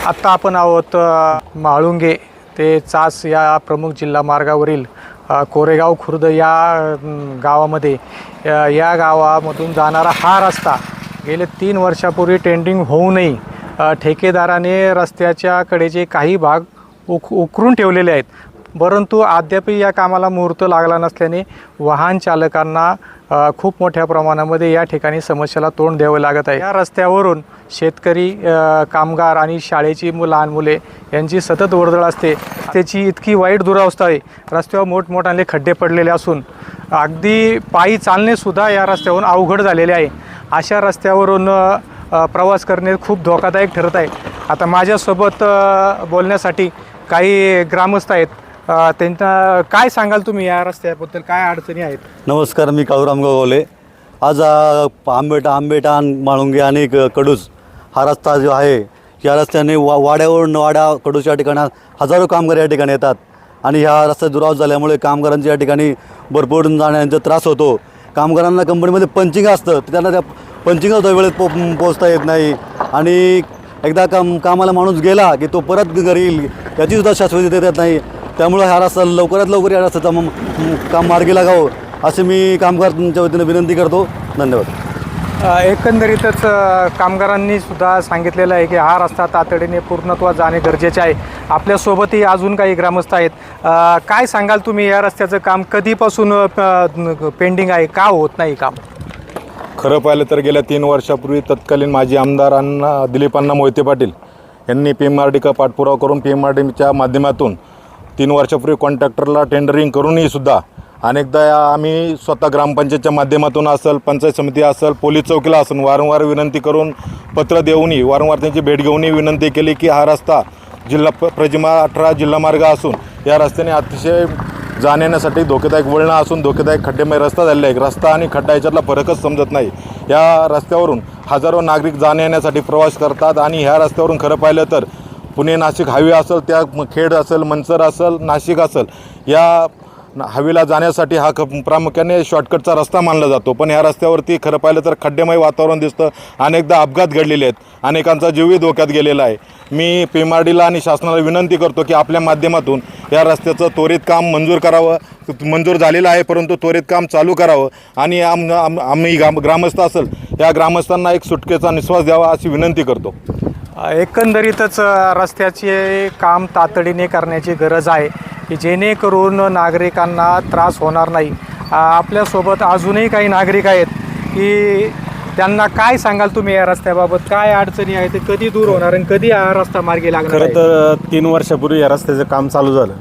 आत्ता आपण आहोत म्हाळुंगे ते चास या प्रमुख जिल्हा मार्गावरील कोरेगाव खुर्द या गावामध्ये या गावामधून जाणारा हा रस्ता गेले 3 वर्षापूर्वी टेंडिंग होऊनही ठेकेदाराने रस्त्याच्या कडेचे काही भाग उकरून ठेवलेले आहेत, परंतु अद्याप या कामाला मुहूर्त लागला नसल्याने वाहन चालकांना खूप मोठ्या प्रमाणामध्ये या ठिकाणी समस्येला तोंड द्यावं लागत आहे। या रस्त्यावरून शेतकरी, कामगार आणि शाळेची लहान मुले यांची सतत वर्दळ असते। त्याची इतकी वाईट दुरावस्था आहे, रस्त्यावर मोठमोठाले खड्डे पडलेले असून अगदी पायी चालणेसुद्धा या रस्त्यावरून अवघड झालेले आहे। अशा रस्त्यावरून प्रवास करणे खूप धोकादायक ठरत आहे। आता माझ्यासोबत बोलण्यासाठी काही ग्रामस्थ आहेत, त्यांना काय सांगाल तुम्ही या रस्त्याबद्दल, काय अडचणी आहेत? नमस्कार, मी काळूराम गोगोले। आज आंबेटा म्हाळुंगे आणि कडूस हा रस्ता जो आहे, या रस्त्याने वाड्यावरून वाडा कडूस या ठिकाणी हजारो कामगार या ठिकाणी येतात आणि ह्या रस्ता दुरावस्था झाल्यामुळे कामगारांच्या या ठिकाणी भरपूर जाण्याचा त्रास होतो। कामगारांना कंपनीमध्ये पंचिंग असतं, त्यांना त्या पंचिंग वेळेत पोचता येत नाही आणि एकदा कामाला माणूस गेला की तो परत घरी येईल याचीसुद्धा शाश्वती देत नाही। त्यामुळे हा रस्ता लवकरात लवकर या रस्त्याचं काम मार्गी लागावं असे मी कामगारांच्या वतीने विनंती करतो। धन्यवाद। एकंदरीतच कामगारांनी सुद्धा सांगितलेलं आहे की हा रस्ता तातडीने पूर्णत्वात जाणे गरजेचे आहे। आपल्यासोबतही अजून काही ग्रामस्थ आहेत, काय सांगाल तुम्ही, या रस्त्याचं काम कधीपासून पेंडिंग आहे, का होत नाही काम? खरं पाहिलं तर गेल्या 3 वर्षापूर्वी तत्कालीन माजी आमदारांना दिलीपांना मोहिते पाटील यांनी PMRD का पाठपुरावा करून PMRDच्या माध्यमातून 3 वर्षापूर्वी कॉन्ट्रॅक्टरला टेंडरिंग करूनही सुद्धा अनेकदा आम्ही स्वतः ग्रामपंचायतच्या माध्यमातून असेल, पंचायत समिती असेल, पोलीस चौकीला असून वारंवार विनंती करून पत्र देऊनही वारंवार त्यांची भेट घेऊनही विनंती केली की हा रस्ता जिल्हा प्रजिमा 18 जिल्हा मार्ग असून या रस्त्याने अतिशय जाण्यासाठी धोकेदायक वळणं असून धोकेदायक खड्डेमय रस्ता झालेला आहे। रस्ता आणि खड्डा याच्यातला फरकच समजत नाही। या रस्त्यावरून हजारो नागरिक जाण्यासाठी प्रवास करतात आणि ह्या रस्त्यावरून खरं पाहिलं तर पुणे नाशिक हायवे असेल, त्या खेड असेल, मनसर असेल, नाशिक असेल, या हवेला जाण्यासाठी हा प्रामुख्याने शॉर्टकटचा रस्ता मानला जातो। पण या रस्त्यावरती खरं पाहिलं तर खड्डेमय वातावरण दिसतं, अनेकदा अपघात घडलेले आहेत, अनेकांचा जीवही धोक्यात गेलेला आहे। मी PMRDला आणि शासनाला विनंती करतो की आपल्या माध्यमातून या रस्त्याचं त्वरित काम मंजूर करावं। मंजूर झालेलं आहे, परंतु त्वरित काम चालू करावं आणि आम्ही ग्रामस्थ असेल या ग्रामस्थांना एक सुटकेचा निश्वास द्यावा अशी विनंती करतो। एकंदरीतच रस्त्याचे काम तातडीने करण्याची गरज आहे की जेणेकरून नागरिकांना त्रास होणार नाही। आपल्यासोबत अजूनही काही नागरिक आहेत की त्यांना काय सांगाल तुम्ही या रस्त्याबाबत, काय अडचणी आहेत, ते कधी दूर होणार आणि कधी हा रस्ता मार्गी लागणार? खरं तर 3 वर्षापूर्वी या रस्त्याचं काम चालू झालं,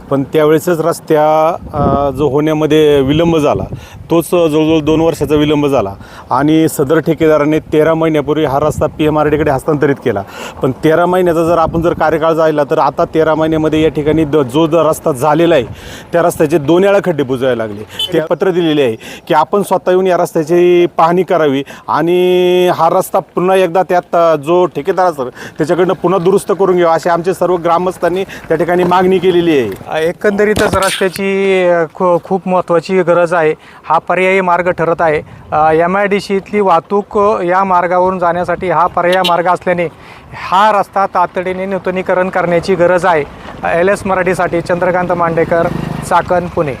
पण त्यावेळेसच रस्त्या जो होण्यामध्ये विलंब झाला तोच जवळजवळ 2 वर्षाचा विलंब झाला आणि सदर ठेकेदाराने 13 महिन्यापूर्वी हा रस्ता PMRDकडे हस्तांतरित केला। पण 13 महिन्याचा जर आपण कार्यकाळ जायला तर आता 13 महिन्यामध्ये या ठिकाणी जो रस्ता झालेला आहे त्या रस्त्याचे 2 वेळा खड्डे बुजवायला लागले। ते पत्र दिलेले आहे की आपण स्वतः येऊन या रस्त्याची पाहणी करावी आणि हा रस्ता पुन्हा एकदा त्यात जो ठेकेदार असेल त्याच्याकडनं पुन्हा दुरुस्त करून घ्यावा अशी आमच्या सर्व ग्रामस्थांनी त्या ठिकाणी मागणी केलेली आहे। एकंदरीतच रस्त्याची खूप महत्त्वाची गरज आहे। हा पर्यायी मार्ग ठरत आहे। MIDC इथली वाहतूक या मार्गावरून जाण्यासाठी हा पर्याय मार्ग असल्याने हा रस्ता तातडीने नूतनीकरण करण्याची गरज आहे। LS मराठीसाठी चंद्रकांत मांडेकर, चाकण, पुणे।